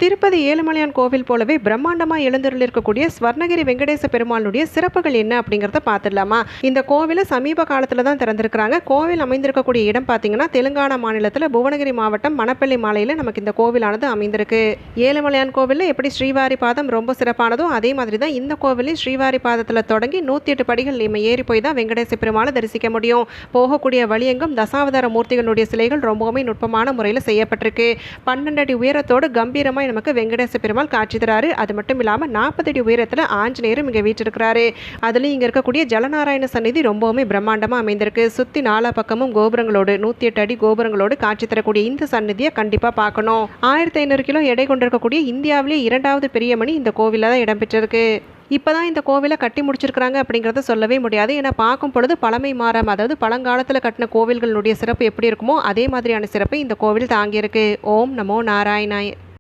திருப்பதி ஏழுமலையான் கோவில் போலவே பிரம்மாண்டமாக எழுந்தருளிருக்கக்கூடிய ஸ்வர்ணகிரி வெங்கடேச பெருமாளுடைய சிறப்புகள் என்ன அப்படிங்கிறத பார்த்துடலாமா? இந்த கோவிலை சமீப காலத்தில் தான் திறந்திருக்கிறாங்க. கோவில் அமைந்திருக்கக்கூடிய இடம் பார்த்தீங்கன்னா தெலுங்கானா மாநிலத்தில் புவனகிரி மாவட்டம் மணப்பள்ளி மாலையில் நமக்கு இந்த கோவிலானது அமைந்திருக்கு. ஏழுமலையான் கோவிலில் எப்படி ஸ்ரீவாரி பாதம் ரொம்ப சிறப்பானதோ அதே மாதிரி தான் இந்த கோவிலையும் ஸ்ரீவாரி பாதத்தில் தொடங்கி 108 படிகள் நம்ம ஏறி போய் தான் வெங்கடேச பெருமாளை தரிசிக்க முடியும். போகக்கூடிய வழியெங்கும் தசாவதார மூர்த்திகளுடைய சிலைகள் ரொம்பவுமே நுட்பமான முறையில் செய்யப்பட்டிருக்கு. 12 அடி உயரத்தோடு கம்பீரமாக நமக்கு வெங்கடேச பெருமாள் காட்சி தராரு. அது மட்டும் இல்லாமல் 40 அடி உயரத்தில் ஆஞ்சநேயரும் இங்கே வீற்றிருக்கிறாரு. அதுலேயும் இங்கே இருக்கக்கூடிய ஜலநாராயண சந்நிதி ரொம்பவுமே பிரம்மாண்டமாக அமைந்திருக்கு. சுற்றி 4 பக்கமும் கோபுரங்களோடு 108 அடி கோபுரங்களோடு காட்சி தரக்கூடிய இந்த சந்நிதியை கண்டிப்பாக பார்க்கணும். 1500 கிலோ எடை கொண்டிருக்கக்கூடிய இந்தியாவிலேயே 2வது பெரிய மணி இந்த கோவிலில் தான் இடம்பெற்றிருக்கு. இப்போ தான் இந்த கோவிலை கட்டி முடிச்சிருக்கிறாங்க அப்படிங்கிறத சொல்லவே முடியாது. ஏன்னா பார்க்கும் பொழுது பழமை மாறாம, அதாவது பழங்காலத்தில் கட்டின கோவில்களுடைய சிறப்பு எப்படி இருக்குமோ அதே மாதிரியான சிறப்பை இந்த கோவில் தாங்கியிருக்கு. ஓம் நமோ நாராயணாய்.